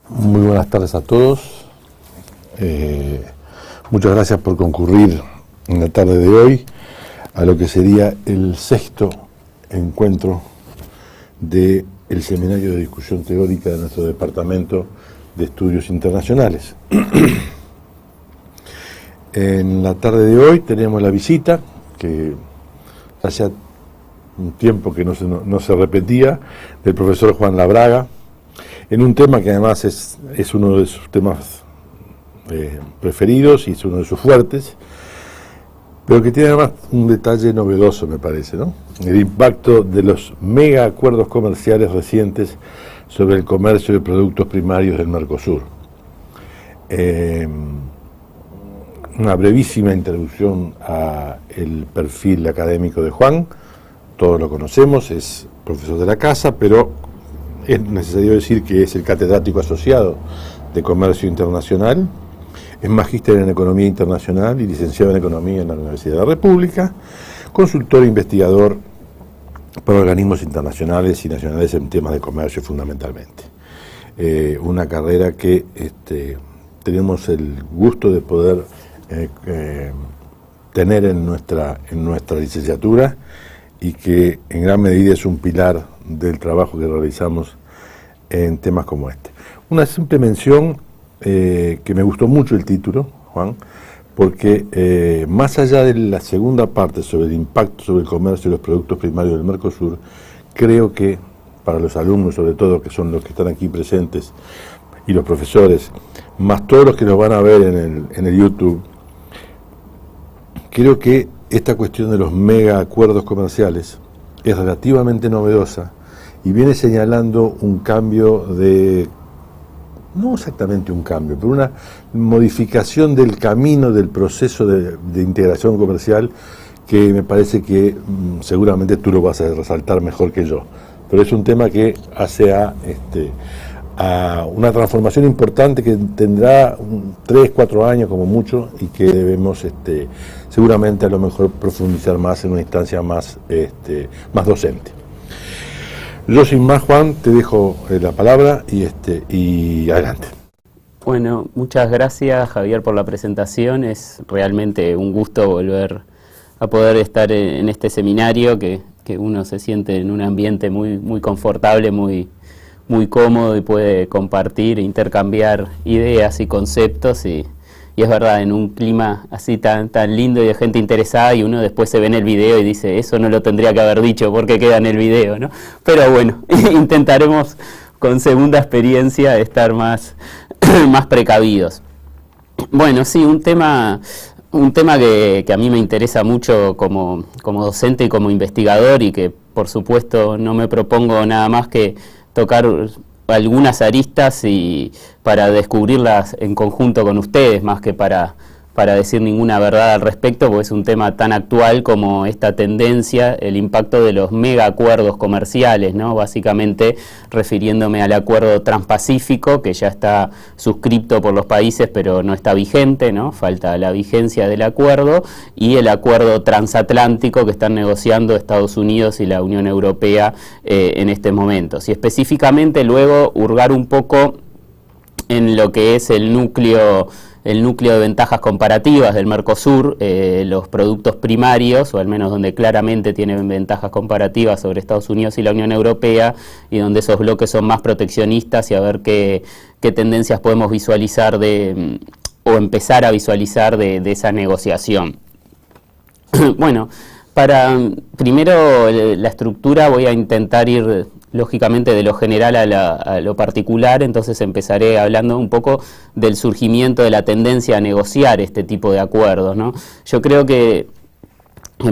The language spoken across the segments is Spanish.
Muy buenas tardes a todos. Muchas gracias por concurrir en la tarde de hoy a lo que sería el sexto encuentro del Seminario de Discusión Teórica de nuestro Departamento de Estudios Internacionales. En la tarde de hoy tenemos la visita, que hacía un tiempo que no se repetía, del profesor Juan Labraga, en un tema que además es uno de sus temas preferidos y es uno de sus fuertes, pero que tiene además un detalle novedoso, me parece, ¿no? El impacto de los mega acuerdos comerciales recientes sobre el comercio de productos primarios del Mercosur. Una brevísima introducción al perfil académico de Juan. Todos lo conocemos, es profesor de la casa, pero es necesario decir que es el catedrático asociado de Comercio Internacional, es magíster en Economía Internacional y licenciado en Economía en la Universidad de la República, consultor e investigador para organismos internacionales y nacionales en temas de comercio fundamentalmente. Una carrera que tenemos el gusto de poder tener en nuestra licenciatura y que en gran medida es un pilar del trabajo que realizamos en temas como este. Una simple mención, que me gustó mucho el título, Juan, porque más allá de la segunda parte sobre el impacto sobre el comercio de los productos primarios del Mercosur, creo que para los alumnos, sobre todo, que son los que están aquí presentes, y los profesores, más todos los que nos van a ver en el YouTube, creo que esta cuestión de los mega acuerdos comerciales es relativamente novedosa y viene señalando un cambio no exactamente un cambio, pero una modificación del camino del proceso de integración comercial que me parece que seguramente tú lo vas a resaltar mejor que yo, pero es un tema que hace a una transformación importante que tendrá 3, 4 años como mucho y que debemos seguramente a lo mejor profundizar más en una instancia más docente. Yo sin más, Juan, te dejo la palabra y adelante. Bueno, muchas gracias, Javier, por la presentación. Es realmente un gusto volver a poder estar en este seminario que uno se siente en un ambiente muy confortable, muy cómodo y puede compartir e intercambiar ideas y conceptos y es verdad, en un clima así tan lindo y de gente interesada, y uno después se ve en el video y dice, eso no lo tendría que haber dicho porque queda en el video, ¿no? Pero bueno, intentaremos con segunda experiencia estar más precavidos. Bueno, sí, un tema que a mí me interesa mucho como docente y como investigador, y que por supuesto no me propongo nada más que tocar algunas aristas y para descubrirlas en conjunto con ustedes, más que para decir ninguna verdad al respecto, porque es un tema tan actual como esta tendencia, el impacto de los mega acuerdos comerciales, ¿no? Básicamente refiriéndome al acuerdo transpacífico, que ya está suscripto por los países pero no está vigente, ¿no? Falta la vigencia del acuerdo, y el acuerdo transatlántico que están negociando Estados Unidos y la Unión Europea en este momento. Y específicamente luego hurgar un poco en lo que es el núcleo de ventajas comparativas del Mercosur, los productos primarios, o al menos donde claramente tienen ventajas comparativas sobre Estados Unidos y la Unión Europea, y donde esos bloques son más proteccionistas, y a ver qué tendencias podemos visualizar o empezar a visualizar de esa negociación. Bueno, primero la estructura voy a intentar ir lógicamente de lo general a lo particular, entonces empezaré hablando un poco del surgimiento de la tendencia a negociar este tipo de acuerdos, ¿no? Yo creo que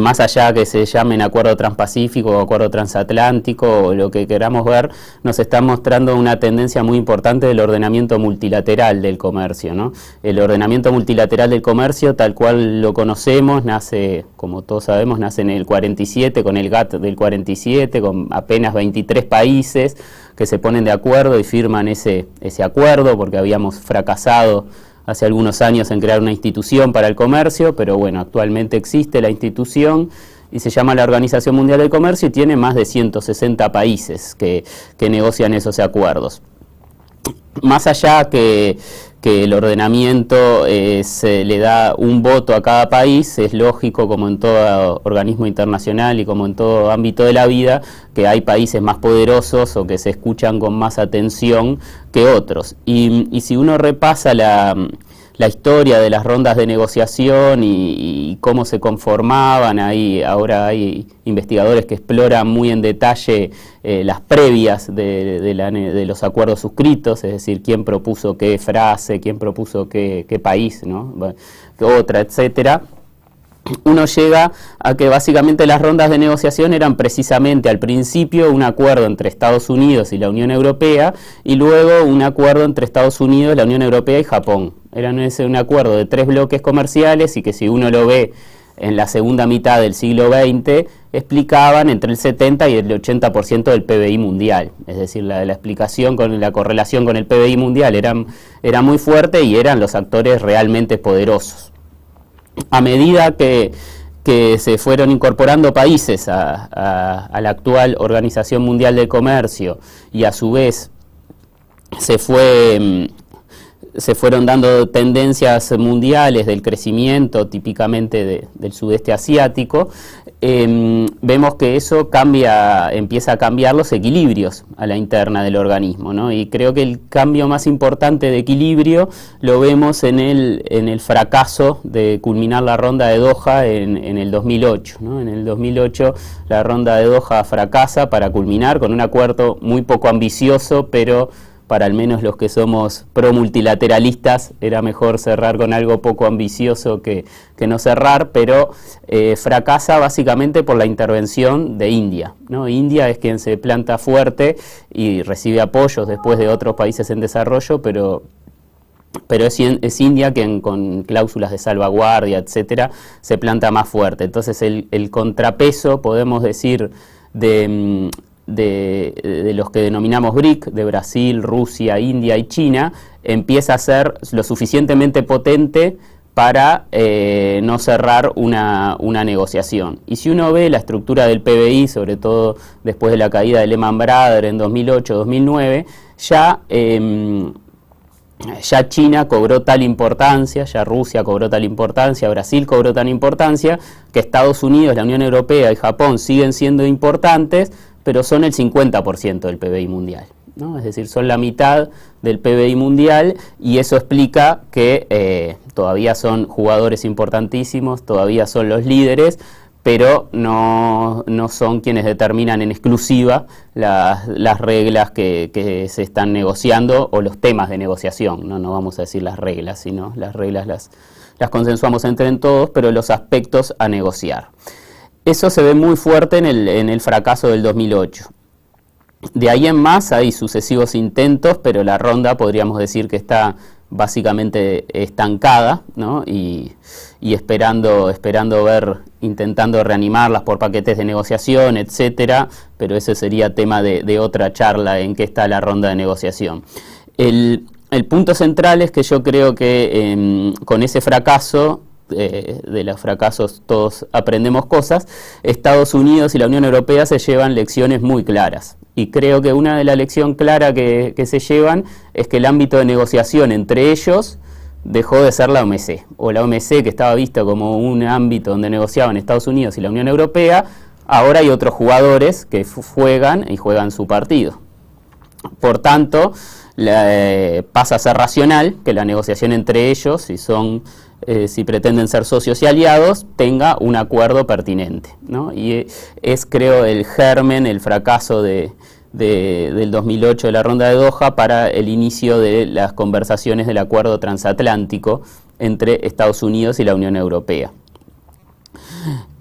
más allá que se llamen acuerdo transpacífico o acuerdo transatlántico o lo que queramos ver, nos está mostrando una tendencia muy importante del ordenamiento multilateral del comercio, ¿no? El ordenamiento multilateral del comercio, tal cual lo conocemos, nace, como todos sabemos, nace en el 47, con el GATT del 47, con apenas 23 países que se ponen de acuerdo y firman ese acuerdo, porque habíamos fracasado hace algunos años en crear una institución para el comercio, pero bueno, actualmente existe la institución y se llama la Organización Mundial del Comercio y tiene más de 160 países que negocian esos acuerdos. más allá que el ordenamiento se le da un voto a cada país, es lógico, como en todo organismo internacional y como en todo ámbito de la vida, que hay países más poderosos o que se escuchan con más atención que otros. Y si uno repasa la historia de las rondas de negociación y cómo se conformaban, ahora hay investigadores que exploran muy en detalle las previas de los acuerdos suscritos, es decir, quién propuso qué frase, quién propuso qué país, ¿no? Otra, etcétera. Uno llega a que básicamente las rondas de negociación eran precisamente al principio un acuerdo entre Estados Unidos y la Unión Europea y luego un acuerdo entre Estados Unidos, la Unión Europea y Japón. Era un acuerdo de 3 bloques comerciales y que si uno lo ve en la segunda mitad del siglo XX explicaban entre el 70 y el 80% del PBI mundial. Es decir, la explicación con la correlación con el PBI mundial era muy fuerte y eran los actores realmente poderosos. A medida que se fueron incorporando países a la actual Organización Mundial del Comercio y a su vez se fueron dando tendencias mundiales del crecimiento, típicamente del sudeste asiático, vemos que eso empieza a cambiar los equilibrios a la interna del organismo, ¿no? Y creo que el cambio más importante de equilibrio lo vemos en el fracaso de culminar la ronda de Doha en el 2008, ¿no? En el 2008 la ronda de Doha fracasa para culminar con un acuerdo muy poco ambicioso, pero para al menos los que somos pro-multilateralistas, era mejor cerrar con algo poco ambicioso que no cerrar, pero fracasa básicamente por la intervención de India, ¿no? India es quien se planta fuerte y recibe apoyos después de otros países en desarrollo, pero es India quien con cláusulas de salvaguardia, etcétera, se planta más fuerte. Entonces el contrapeso, podemos decir, de los que denominamos BRIC, de Brasil, Rusia, India y China, empieza a ser lo suficientemente potente para no cerrar una negociación. Y si uno ve la estructura del PBI, sobre todo después de la caída de Lehman Brothers en 2008-2009, ya China cobró tal importancia, ya Rusia cobró tal importancia, Brasil cobró tal importancia, que Estados Unidos, la Unión Europea y Japón siguen siendo importantes, pero son el 50% del PBI mundial, ¿no? Es decir, son la mitad del PBI mundial y eso explica que todavía son jugadores importantísimos, todavía son los líderes, pero no son quienes determinan en exclusiva las reglas que se están negociando o los temas de negociación. No vamos a decir las reglas, sino las reglas las consensuamos entre todos, pero los aspectos a negociar. Eso se ve muy fuerte en el fracaso del 2008. De ahí en más hay sucesivos intentos, pero la ronda podríamos decir que está básicamente estancada, ¿no? y esperando ver, intentando reanimarlas por paquetes de negociación, etcétera, pero ese sería tema de otra charla en qué está la ronda de negociación. El punto central es que yo creo que con ese fracaso, de los fracasos todos aprendemos cosas, Estados Unidos y la Unión Europea se llevan lecciones muy claras. Y creo que una de las lecciones claras que se llevan es que el ámbito de negociación entre ellos dejó de ser la OMC, o la OMC, que estaba vista como un ámbito donde negociaban Estados Unidos y la Unión Europea. Ahora hay otros jugadores que juegan su partido. Por tanto, pasa a ser racional que la negociación entre ellos, si pretenden ser socios y aliados, tenga un acuerdo pertinente, ¿no? Y es, creo, el germen, el fracaso del 2008 de la ronda de Doha para el inicio de las conversaciones del acuerdo transatlántico entre Estados Unidos y la Unión Europea.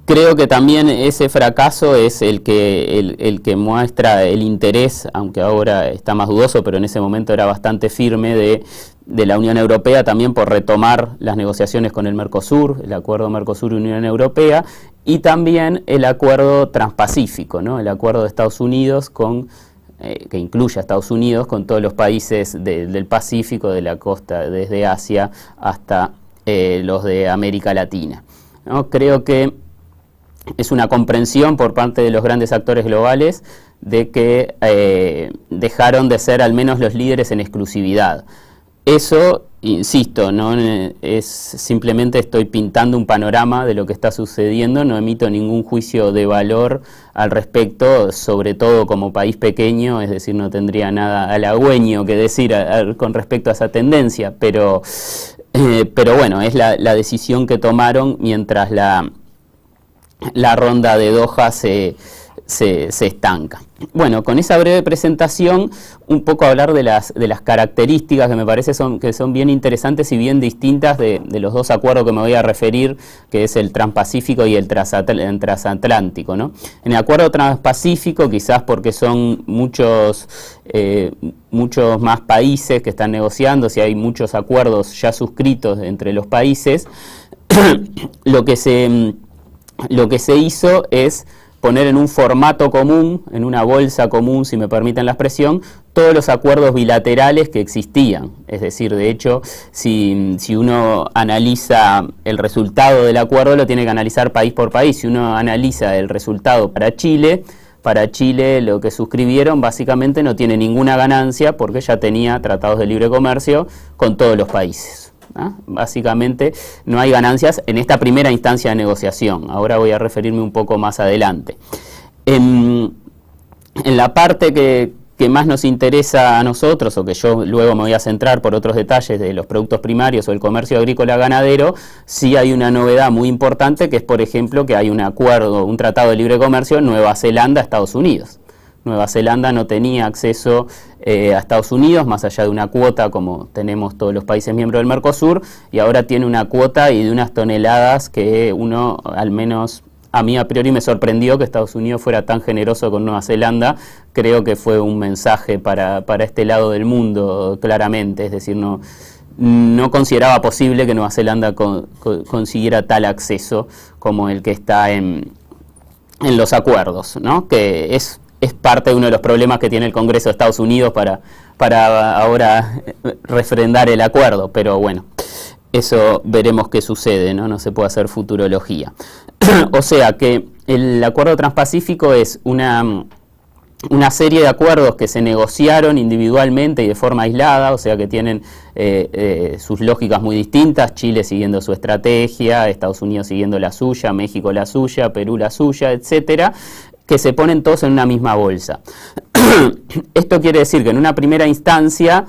Creo que también ese fracaso es el que muestra el interés, aunque ahora está más dudoso, pero en ese momento era bastante firme, de la Unión Europea también por retomar las negociaciones con el Mercosur, el acuerdo Mercosur-Unión Europea, y también el acuerdo transpacífico, ¿no? El acuerdo de Estados Unidos que incluye a Estados Unidos con todos los países del Pacífico, de la costa, desde Asia hasta los de América Latina, ¿no? Creo que es una comprensión por parte de los grandes actores globales de que dejaron de ser al menos los líderes en exclusividad. Eso, insisto, no es simplemente estoy pintando un panorama de lo que está sucediendo, no emito ningún juicio de valor al respecto, sobre todo como país pequeño, es decir, no tendría nada halagüeño que decir con respecto a esa tendencia, pero bueno, es la decisión que tomaron mientras la ronda de Doha se estanca. Bueno, con esa breve presentación, un poco hablar de las características que me parece que son bien interesantes y bien distintas de los dos acuerdos que me voy a referir, que es el Transpacífico y el Transatlántico, ¿no? En el acuerdo Transpacífico, quizás porque son muchos más países que están negociando, si hay muchos acuerdos ya suscritos entre los países, lo que se hizo es poner en un formato común, en una bolsa común, si me permiten la expresión, todos los acuerdos bilaterales que existían. Es decir, de hecho, si uno analiza el resultado del acuerdo, lo tiene que analizar país por país. Si uno analiza el resultado para Chile lo que suscribieron básicamente no tiene ninguna ganancia porque ya tenía tratados de libre comercio con todos los países. Básicamente no hay ganancias en esta primera instancia de negociación. Ahora voy a referirme un poco más adelante. En la parte que más nos interesa a nosotros, o que yo luego me voy a centrar por otros detalles de los productos primarios o el comercio agrícola ganadero, sí hay una novedad muy importante, que es, por ejemplo, que hay un tratado de libre comercio Nueva Zelanda-Estados Unidos. Nueva Zelanda no tenía acceso a Estados Unidos, más allá de una cuota como tenemos todos los países miembros del Mercosur, y ahora tiene una cuota y de unas toneladas que uno, al menos a mí a priori me sorprendió que Estados Unidos fuera tan generoso con Nueva Zelanda. Creo que fue un mensaje para este lado del mundo, claramente, es decir, no consideraba posible que Nueva Zelanda consiguiera tal acceso como el que está en los acuerdos, ¿no? Que es parte de uno de los problemas que tiene el Congreso de Estados Unidos para ahora refrendar el acuerdo, pero bueno, eso veremos qué sucede, no se puede hacer futurología. O sea que el acuerdo transpacífico es una serie de acuerdos que se negociaron individualmente y de forma aislada, o sea que tienen sus lógicas muy distintas, Chile siguiendo su estrategia, Estados Unidos siguiendo la suya, México la suya, Perú la suya, etcétera, que se ponen todos en una misma bolsa. Esto quiere decir que en una primera instancia,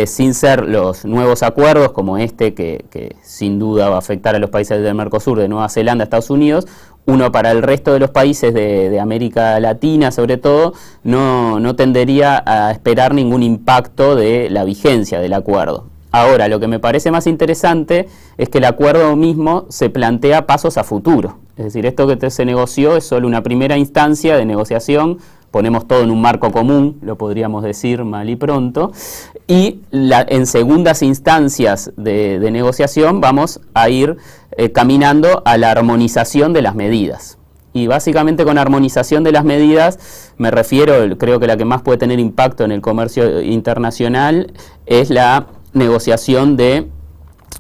sin ser los nuevos acuerdos como este, que sin duda va a afectar a los países del Mercosur, de Nueva Zelanda, Estados Unidos, uno para el resto de los países de América Latina, sobre todo, no tendería a esperar ningún impacto de la vigencia del acuerdo. Ahora, lo que me parece más interesante es que el acuerdo mismo se plantea pasos a futuro. Es decir, esto que se negoció es solo una primera instancia de negociación, ponemos todo en un marco común, lo podríamos decir mal y pronto, y en segundas instancias de negociación vamos a ir caminando a la armonización de las medidas. Y básicamente con armonización de las medidas me refiero, creo que la que más puede tener impacto en el comercio internacional es la negociación de,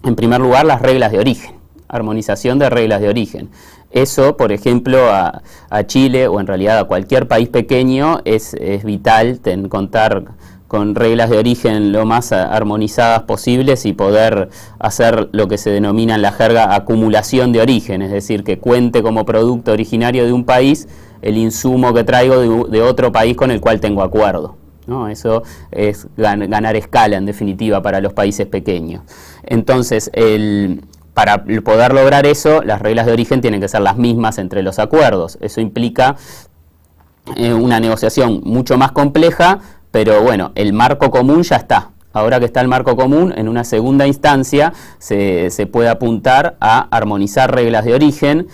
en primer lugar, las reglas de origen, armonización de reglas de origen. Eso, por ejemplo, a Chile o en realidad a cualquier país pequeño es vital contar con reglas de origen lo más armonizadas posibles y poder hacer lo que se denomina en la jerga acumulación de origen, es decir, que cuente como producto originario de un país el insumo que traigo de otro país con el cual tengo acuerdo, ¿no? Eso es ganar escala, en definitiva, para los países pequeños. Entonces, para poder lograr eso, las reglas de origen tienen que ser las mismas entre los acuerdos. Eso implica una negociación mucho más compleja, pero bueno, el marco común ya está. Ahora que está el marco común, en una segunda instancia se puede apuntar a armonizar reglas de origen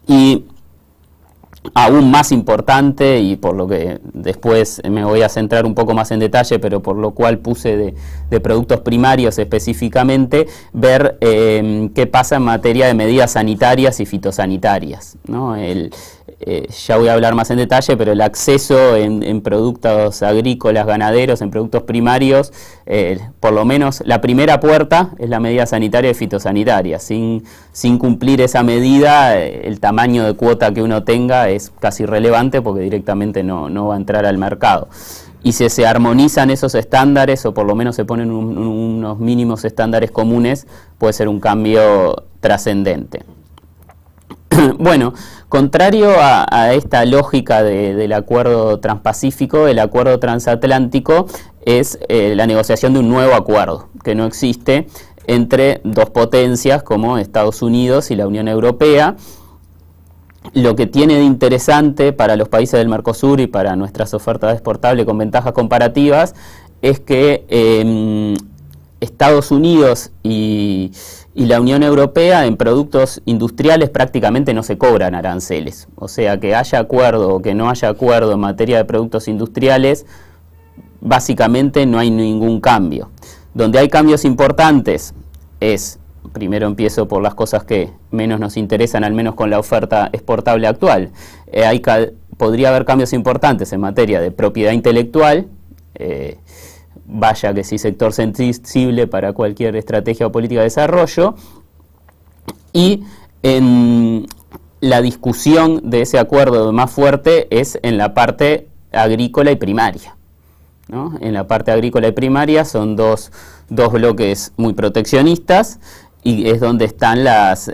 y aún más importante, y por lo que después me voy a centrar un poco más en detalle, pero por lo cual puse de productos primarios específicamente, ver qué pasa en materia de medidas sanitarias y fitosanitarias, ¿no? ya voy a hablar más en detalle, pero el acceso en productos agrícolas, ganaderos, en productos primarios, por lo menos la primera puerta es la medida sanitaria y fitosanitaria. Sin cumplir esa medida, el tamaño de cuota que uno tenga es casi irrelevante porque directamente no va a entrar al mercado. Y si se armonizan esos estándares, o por lo menos se ponen unos mínimos estándares comunes, puede ser un cambio trascendente. Bueno, contrario a esta lógica del acuerdo transpacífico, el acuerdo transatlántico es la negociación de un nuevo acuerdo, que no existe entre dos potencias como Estados Unidos y la Unión Europea. Lo que tiene de interesante para los países del Mercosur y para nuestras ofertas exportables con ventajas comparativas es que Estados Unidos y la Unión Europea en productos industriales prácticamente no se cobran aranceles. O sea, que haya acuerdo o que no haya acuerdo en materia de productos industriales, básicamente no hay ningún cambio. Donde hay cambios importantes es, primero empiezo por las cosas que menos nos interesan, al menos con la oferta exportable actual. Podría haber cambios importantes en materia de propiedad intelectual, vaya que sí, sector sensible para cualquier estrategia o política de desarrollo, y en la discusión de ese acuerdo más fuerte es en la parte agrícola y primaria, ¿no? En la parte agrícola y primaria son dos bloques muy proteccionistas y es donde están las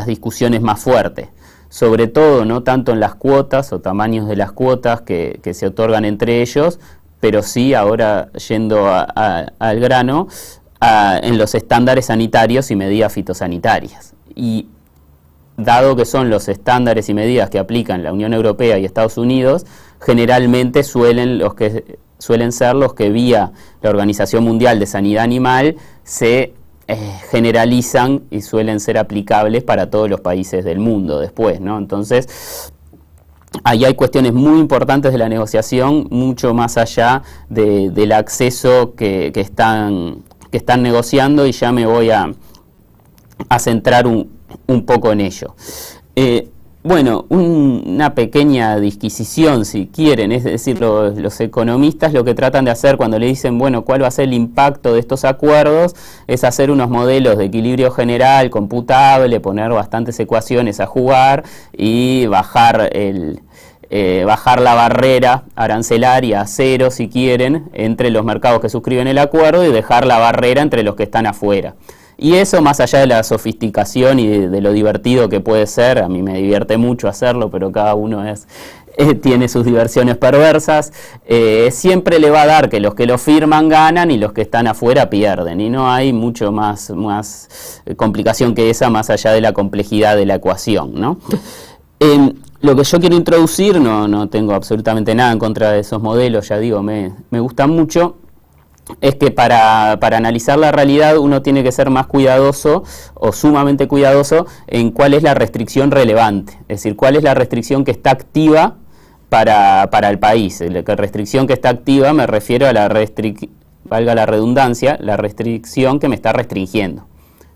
discusiones más fuertes. Sobre todo, no tanto en las cuotas o tamaños de las cuotas que se otorgan entre ellos, pero sí, ahora yendo al grano, en los estándares sanitarios y medidas fitosanitarias. Y dado que son los estándares y medidas que aplican la Unión Europea y Estados Unidos, generalmente suelen ser los que vía la Organización Mundial de Sanidad Animal se generalizan y suelen ser aplicables para todos los países del mundo después, ¿no? Entonces, ahí hay cuestiones muy importantes de la negociación, mucho más allá del acceso que están negociando, y ya me voy a centrar un poco en ello. Bueno, una pequeña disquisición, si quieren, es decir, los economistas lo que tratan de hacer cuando le dicen, bueno, ¿cuál va a ser el impacto de estos acuerdos? Es hacer unos modelos de equilibrio general computable, poner bastantes ecuaciones a jugar y bajar la barrera arancelaria a cero, si quieren, entre los mercados que suscriben el acuerdo y dejar la barrera entre los que están afuera. Y eso, más allá de la sofisticación y de lo divertido que puede ser, a mí me divierte mucho hacerlo, pero cada uno tiene sus diversiones perversas, siempre le va a dar que los que lo firman ganan y los que están afuera pierden, y no hay mucho más complicación que esa, más allá de la complejidad de la ecuación, ¿no? Lo que yo quiero introducir, no tengo absolutamente nada en contra de esos modelos, ya digo, me gustan mucho, es que para analizar la realidad uno tiene que ser más cuidadoso o sumamente cuidadoso en cuál es la restricción relevante, es decir, cuál es la restricción que está activa para el país. La restricción que está activa me refiero a valga la redundancia, la restricción que me está restringiendo.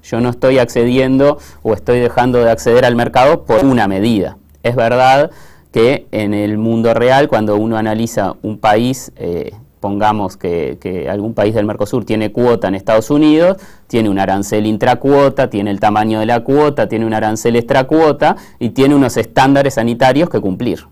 Yo no estoy accediendo o estoy dejando de acceder al mercado por una medida. Es verdad que en el mundo real, cuando uno analiza un país, pongamos que algún país del Mercosur tiene cuota en Estados Unidos, tiene un arancel intracuota, tiene el tamaño de la cuota, tiene un arancel extracuota y tiene unos estándares sanitarios que cumplir.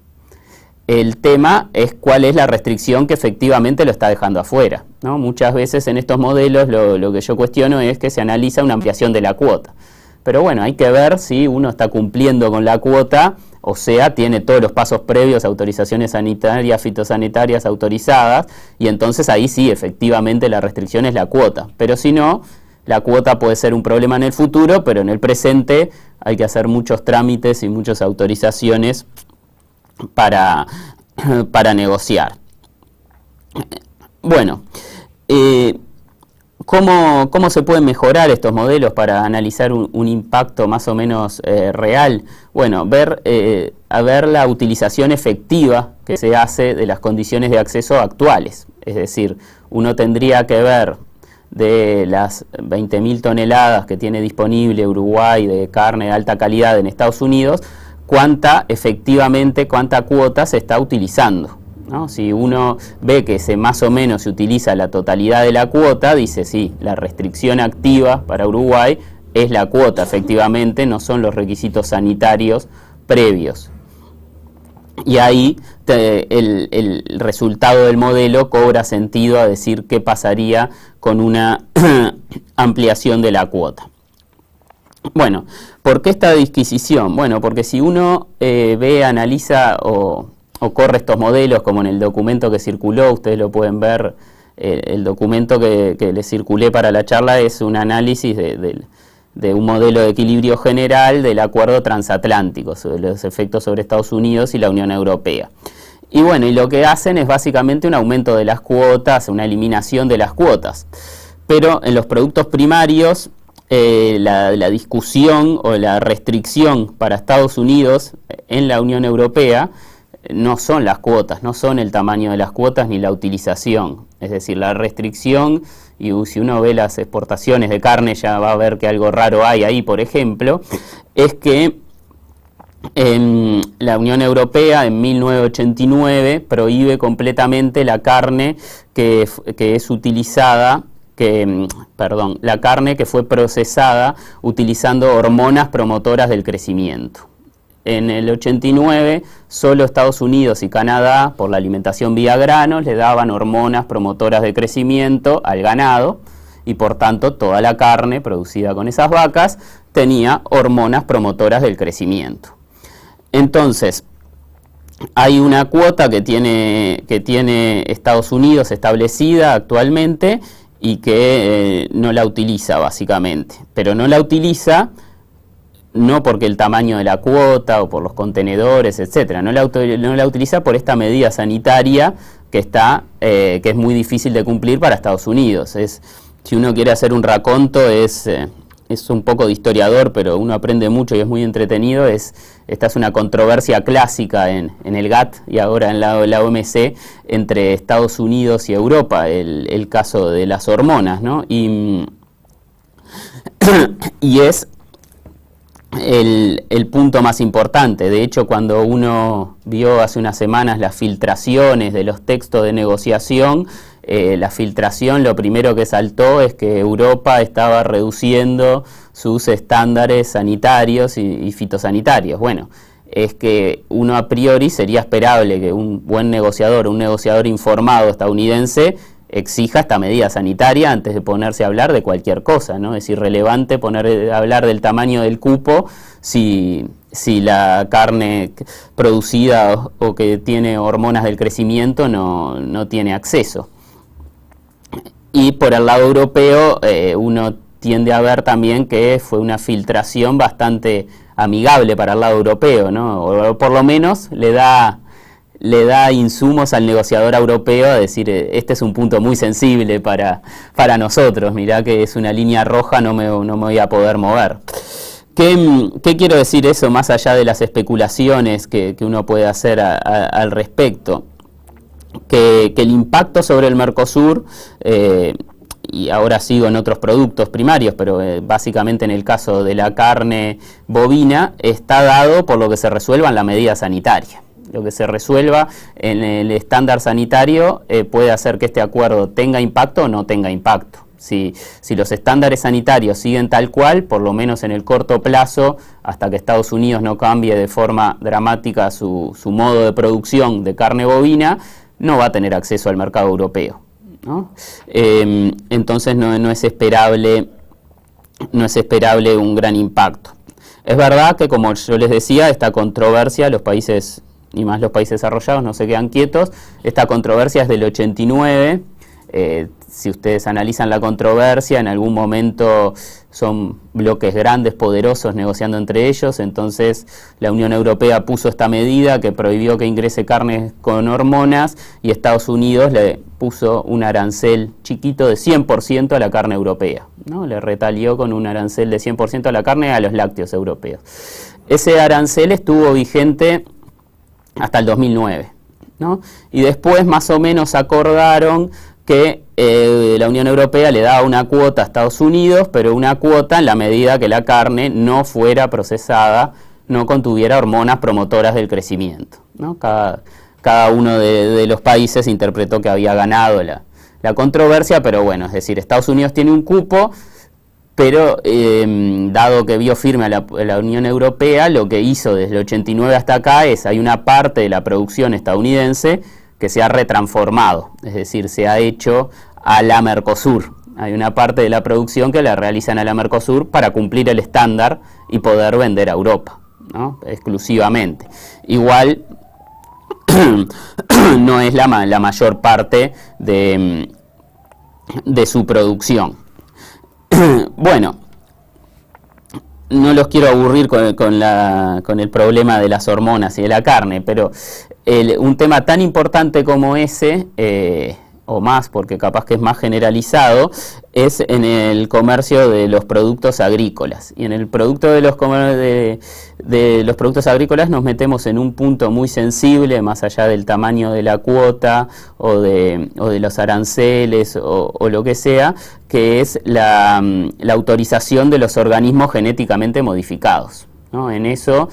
El tema es cuál es la restricción que efectivamente lo está dejando afuera, ¿no? Muchas veces en estos modelos lo que yo cuestiono es que se analiza una ampliación de la cuota. Pero bueno, hay que ver si uno está cumpliendo con la cuota, o sea, tiene todos los pasos previos, autorizaciones sanitarias, fitosanitarias autorizadas, y entonces ahí sí, efectivamente, la restricción es la cuota. Pero si no, la cuota puede ser un problema en el futuro, pero en el presente hay que hacer muchos trámites y muchas autorizaciones para negociar. Bueno, ¿cómo se pueden mejorar estos modelos para analizar un impacto más o menos real? Bueno, ver la utilización efectiva que se hace de las condiciones de acceso actuales. Es decir, uno tendría que ver de las 20.000 toneladas que tiene disponible Uruguay de carne de alta calidad en Estados Unidos, cuánta cuota se está utilizando, ¿no? Si uno ve que más o menos se utiliza la totalidad de la cuota, dice sí, la restricción activa para Uruguay es la cuota, efectivamente, no son los requisitos sanitarios previos. Y ahí el resultado del modelo cobra sentido a decir qué pasaría con una ampliación de la cuota. Bueno, ¿por qué esta disquisición? Bueno, porque si uno ve, analiza o corre estos modelos, como en el documento que circuló, ustedes lo pueden ver, el documento que les circulé para la charla es un análisis de un modelo de equilibrio general del acuerdo transatlántico, sobre los efectos sobre Estados Unidos y la Unión Europea. Y bueno, y lo que hacen es básicamente un aumento de las cuotas, una eliminación de las cuotas. Pero en los productos primarios, la discusión o la restricción para Estados Unidos en la Unión Europea no son las cuotas, no son el tamaño de las cuotas ni la utilización. Es decir, la restricción, y si uno ve las exportaciones de carne ya va a ver que algo raro hay ahí, por ejemplo, es que la Unión Europea en 1989 prohíbe completamente la carne que es utilizada, la carne que fue procesada utilizando hormonas promotoras del crecimiento. En el 89, solo Estados Unidos y Canadá, por la alimentación vía granos, le daban hormonas promotoras de crecimiento al ganado y por tanto toda la carne producida con esas vacas tenía hormonas promotoras del crecimiento. Entonces, hay una cuota que tiene Estados Unidos establecida actualmente y que no la utiliza básicamente, pero no la utiliza no porque el tamaño de la cuota o por los contenedores, etcétera, no la utiliza por esta medida sanitaria que es muy difícil de cumplir para Estados Unidos. Si uno quiere hacer un raconto, es un poco de historiador, pero uno aprende mucho y es muy entretenido. Esta es una controversia clásica en el GATT y ahora en la OMC entre Estados Unidos y Europa, el caso de las hormonas, ¿no? Y es el punto más importante. De hecho, cuando uno vio hace unas semanas las filtraciones de los textos de negociación, la filtración, lo primero que saltó es que Europa estaba reduciendo sus estándares sanitarios y fitosanitarios. Bueno, es que uno a priori sería esperable que un buen negociador, un negociador informado estadounidense, exija esta medida sanitaria antes de ponerse a hablar de cualquier cosa, ¿no? Es irrelevante hablar del tamaño del cupo si la carne producida o que tiene hormonas del crecimiento no tiene acceso. Y por el lado europeo, uno tiende a ver también que fue una filtración bastante amigable para el lado europeo, ¿no? O por lo menos le da insumos al negociador europeo a decir, este es un punto muy sensible para nosotros, mirá que es una línea roja, no me voy a poder mover. ¿Qué quiero decir eso más allá de las especulaciones que uno puede hacer al respecto? Que el impacto sobre el Mercosur, y ahora sigo en otros productos primarios, pero básicamente en el caso de la carne bovina, está dado por lo que se resuelva en la medida sanitaria. Lo que se resuelva en el estándar sanitario puede hacer que este acuerdo tenga impacto o no tenga impacto. Si los estándares sanitarios siguen tal cual, por lo menos en el corto plazo, hasta que Estados Unidos no cambie de forma dramática su modo de producción de carne bovina, no va a tener acceso al mercado europeo, ¿no? Entonces no es esperable un gran impacto. Es verdad que, como yo les decía, esta controversia, los países, y más los países desarrollados, no se quedan quietos. Esta controversia es del 89. Si ustedes analizan la controversia, en algún momento son bloques grandes, poderosos, negociando entre ellos. Entonces la Unión Europea puso esta medida que prohibió que ingrese carne con hormonas y Estados Unidos le puso un arancel chiquito de 100% a la carne europea, ¿no? Le retalió con un arancel de 100% a la carne y a los lácteos europeos. Ese arancel estuvo vigente hasta el 2009, ¿no? Y después más o menos acordaron que la Unión Europea le daba una cuota a Estados Unidos, pero una cuota en la medida que la carne no fuera procesada no contuviera hormonas promotoras del crecimiento, ¿no? Cada uno de los países interpretó que había ganado la controversia, pero bueno, es decir, Estados Unidos tiene un cupo, pero dado que vio firme a la Unión Europea, lo que hizo desde el 89 hasta acá hay una parte de la producción estadounidense que se ha retransformado, es decir, se ha hecho a la Mercosur. Hay una parte de la producción que la realizan a la Mercosur para cumplir el estándar y poder vender a Europa, ¿no? Exclusivamente. Igual no es la mayor parte de su producción. Bueno, no los quiero aburrir con el problema de las hormonas y de la carne, pero un tema tan importante como ese, o más, porque capaz que es más generalizado, es en el comercio de los productos agrícolas. Y en el producto de los productos agrícolas nos metemos en un punto muy sensible, más allá del tamaño de la cuota o de los aranceles o lo que sea, que es la autorización de los organismos genéticamente modificados, ¿no? En eso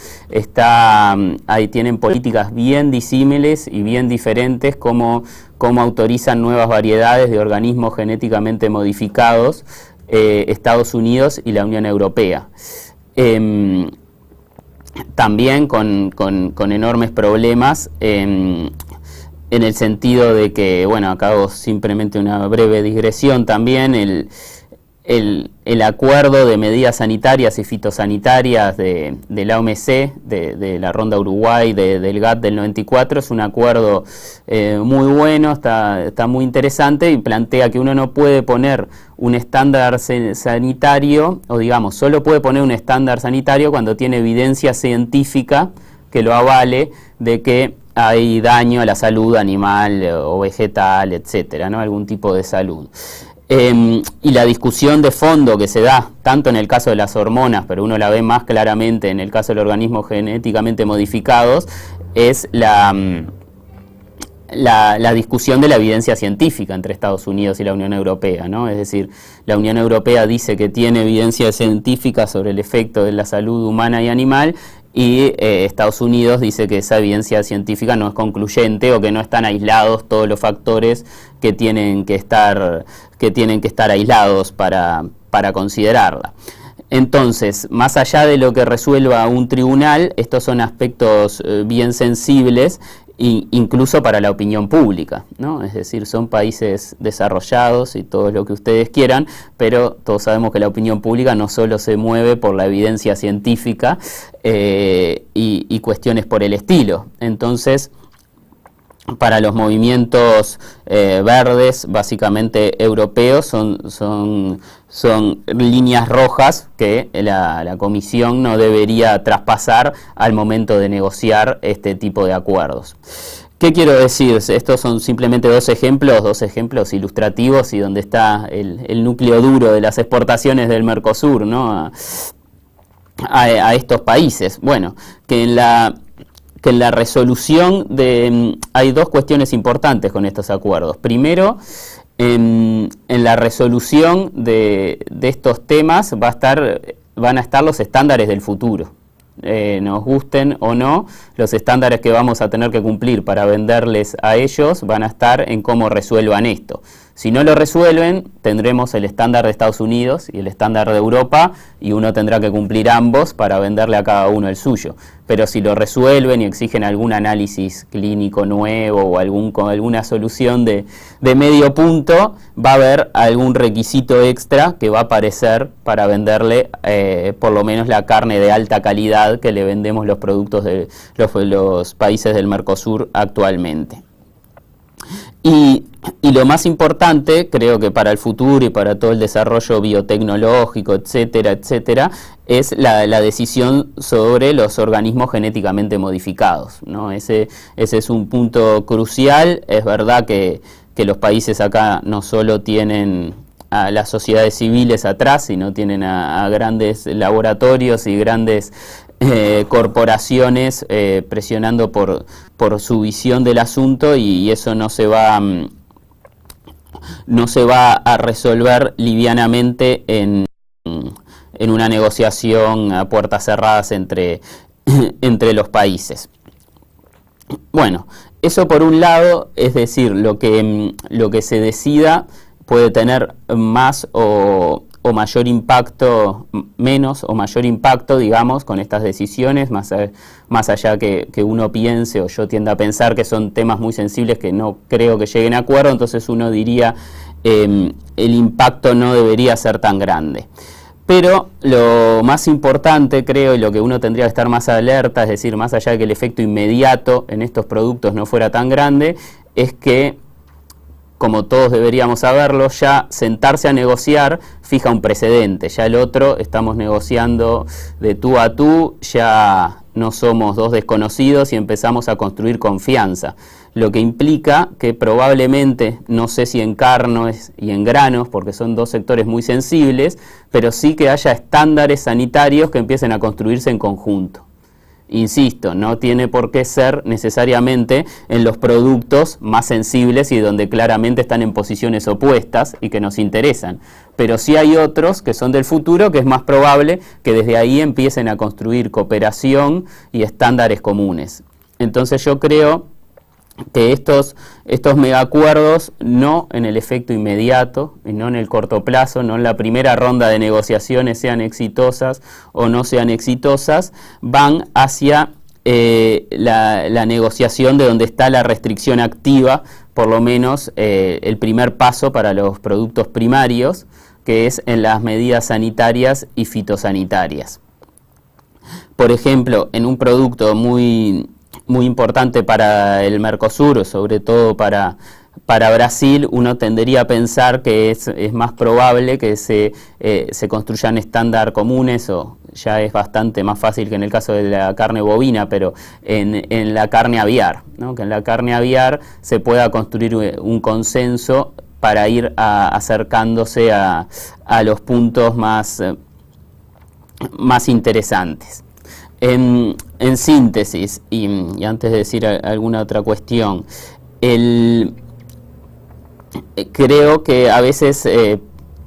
ahí tienen políticas bien disímiles y bien diferentes, cómo autorizan nuevas variedades de organismos genéticamente modificados Estados Unidos y la Unión Europea. También con enormes problemas en el sentido de que, bueno, acá hago simplemente una breve digresión también, el acuerdo de medidas sanitarias y fitosanitarias de la OMC, de la Ronda Uruguay, del GATT del 94, es un acuerdo muy bueno, está muy interesante y plantea que uno no puede poner un estándar sanitario, o digamos, solo puede poner un estándar sanitario cuando tiene evidencia científica que lo avale de que hay daño a la salud animal o vegetal, etcétera, ¿no? Algún tipo de salud. Y la discusión de fondo que se da, tanto en el caso de las hormonas, pero uno la ve más claramente en el caso de los organismos genéticamente modificados, es la discusión de la evidencia científica entre Estados Unidos y la Unión Europea, ¿no? Es decir, la Unión Europea dice que tiene evidencia científica sobre el efecto de la salud humana y animal, y Estados Unidos dice que esa evidencia científica no es concluyente o que no están aislados todos los factores que tienen que estar aislados para considerarla. Entonces, más allá de lo que resuelva un tribunal, estos son aspectos bien sensibles, incluso para la opinión pública, ¿no? Es decir, son países desarrollados y todo lo que ustedes quieran, pero todos sabemos que la opinión pública no solo se mueve por la evidencia científica y cuestiones por el estilo. Entonces, para los movimientos verdes, básicamente europeos, son líneas rojas que la Comisión no debería traspasar al momento de negociar este tipo de acuerdos. ¿Qué quiero decir? Estos son simplemente dos ejemplos ilustrativos y donde está el núcleo duro de las exportaciones del Mercosur, ¿no? a estos países. Bueno, que en la resolución hay dos cuestiones importantes con estos acuerdos. Primero, en la resolución de estos temas van a estar los estándares del futuro. Nos gusten o no, los estándares que vamos a tener que cumplir para venderles a ellos van a estar en cómo resuelvan esto. Si no lo resuelven, tendremos el estándar de Estados Unidos y el estándar de Europa, y uno tendrá que cumplir ambos para venderle a cada uno el suyo. Pero si lo resuelven y exigen algún análisis clínico nuevo o alguna solución de medio punto, va a haber algún requisito extra que va a aparecer para venderle por lo menos la carne de alta calidad que le vendemos los productos de los países del Mercosur actualmente. Y lo más importante, creo que para el futuro y para todo el desarrollo biotecnológico, etcétera, etcétera, es la decisión sobre los organismos genéticamente modificados, ¿no? Ese es un punto crucial. Es verdad que los países acá no solo tienen a las sociedades civiles atrás, sino tienen a grandes laboratorios y grandes corporaciones presionando por su visión del asunto, y eso no se va a resolver livianamente en una negociación a puertas cerradas entre entre los países. Bueno, eso por un lado, es decir, lo que se decida puede tener más o mayor impacto, menos o mayor impacto, digamos, con estas decisiones, más allá que uno piense, o yo tienda a pensar que son temas muy sensibles que no creo que lleguen a acuerdo, entonces uno diría el impacto no debería ser tan grande. Pero lo más importante, creo, y lo que uno tendría que estar más alerta, es decir, más allá de que el efecto inmediato en estos productos no fuera tan grande, es que, como todos deberíamos saberlo, ya sentarse a negociar fija un precedente. Ya el otro, estamos negociando de tú a tú, ya no somos dos desconocidos y empezamos a construir confianza. Lo que implica que probablemente, no sé si en carnes y en granos, porque son dos sectores muy sensibles, pero sí que haya estándares sanitarios que empiecen a construirse en conjunto. Insisto, no tiene por qué ser necesariamente en los productos más sensibles y donde claramente están en posiciones opuestas y que nos interesan. Pero sí hay otros que son del futuro, que es más probable que desde ahí empiecen a construir cooperación y estándares comunes. Entonces yo creo que estos megacuerdos, no en el efecto inmediato y no en el corto plazo, no en la primera ronda de negociaciones, sean exitosas o no sean exitosas, van hacia la negociación de donde está la restricción activa, por lo menos el primer paso para los productos primarios, que es en las medidas sanitarias y fitosanitarias. Por ejemplo, en un producto muy importante para el Mercosur, sobre todo para Brasil, uno tendería a pensar que es más probable que se construyan estándares comunes, o ya es bastante más fácil que en el caso de la carne bovina, pero en la carne aviar, ¿no? Que en la carne aviar se pueda construir un consenso para ir acercándose a los puntos más interesantes. En síntesis, y antes de decir alguna otra cuestión, creo que a veces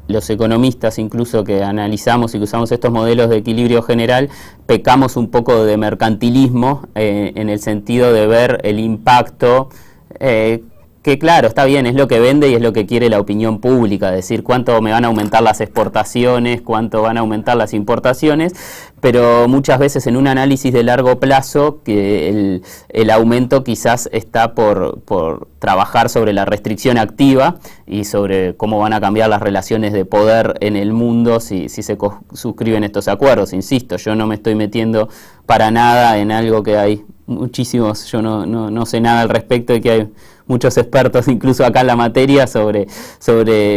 los economistas, incluso que analizamos y que usamos estos modelos de equilibrio general, pecamos un poco de mercantilismo en el sentido de ver el impacto que claro, está bien, es lo que vende y es lo que quiere la opinión pública, decir cuánto me van a aumentar las exportaciones, cuánto van a aumentar las importaciones, pero muchas veces en un análisis de largo plazo que el aumento quizás está por trabajar sobre la restricción activa y sobre cómo van a cambiar las relaciones de poder en el mundo si se suscriben estos acuerdos. Insisto, yo no me estoy metiendo para nada en algo que hay muchísimos, yo no sé nada al respecto, de que hay muchos expertos incluso acá en la materia sobre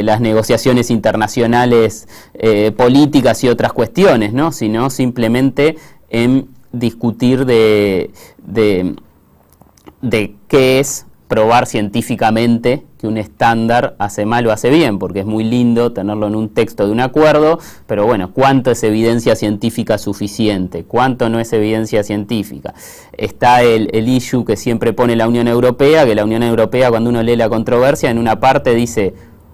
las negociaciones internacionales políticas y otras cuestiones, ¿no? Sino simplemente en discutir de qué es probar científicamente que un estándar hace mal o hace bien, porque es muy lindo tenerlo en un texto de un acuerdo, pero bueno, ¿cuánto es evidencia científica suficiente? ¿Cuánto no es evidencia científica? Está el issue que siempre pone la Unión Europea, que la Unión Europea, cuando uno lee la controversia, en una parte dice,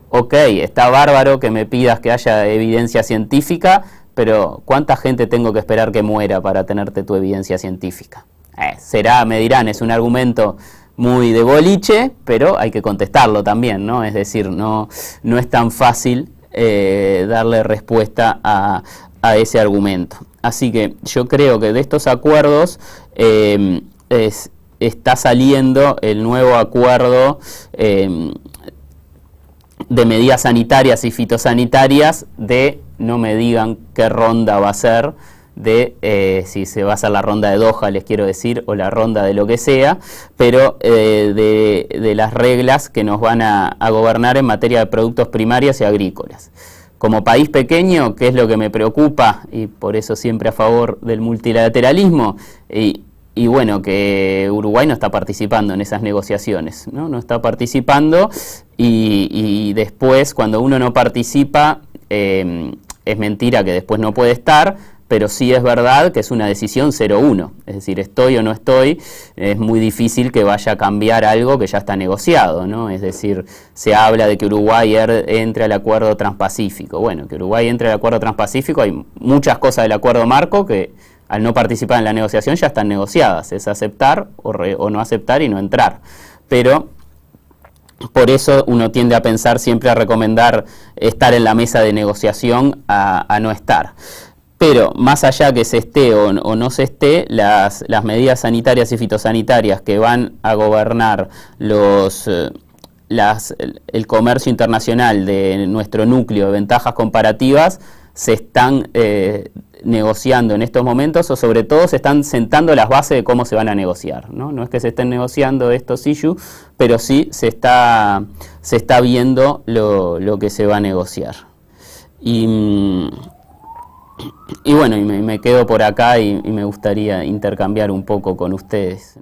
ok, está bárbaro que me pidas que haya evidencia científica, pero ¿cuánta gente tengo que esperar que muera para tenerte tu evidencia científica? Me dirán, es un argumento muy de boliche, pero hay que contestarlo también, ¿no? Es decir, no es tan fácil darle respuesta a ese argumento. Así que yo creo que de estos acuerdos está saliendo el nuevo acuerdo de medidas sanitarias y fitosanitarias de, no me digan qué ronda va a ser, si se va a hacer la ronda de Doha, les quiero decir, o la ronda de lo que sea, pero de las reglas que nos van a gobernar en materia de productos primarios y agrícolas. Como país pequeño, ¿qué es lo que me preocupa? Y por eso siempre a favor del multilateralismo, y bueno, que Uruguay no está participando en esas negociaciones, no está participando, y después cuando uno no participa, es mentira que después no puede estar, pero sí es verdad que es una decisión 0-1, es decir, estoy o no estoy, es muy difícil que vaya a cambiar algo que ya está negociado, ¿no? Es decir, se habla de que Uruguay entre al acuerdo transpacífico. Bueno, que Uruguay entre al acuerdo transpacífico, hay muchas cosas del acuerdo marco que al no participar en la negociación ya están negociadas, es aceptar o no aceptar y no entrar. Pero por eso uno tiende a pensar, siempre a recomendar estar en la mesa de negociación a no estar. Pero más allá que se esté o no se esté, las medidas sanitarias y fitosanitarias que van a gobernar el comercio internacional de nuestro núcleo de ventajas comparativas se están negociando en estos momentos, o sobre todo se están sentando las bases de cómo se van a negociar, ¿no? No es que se estén negociando estos issues, pero sí se está viendo lo que se va a negociar. Y bueno, me quedo por acá y me gustaría intercambiar un poco con ustedes.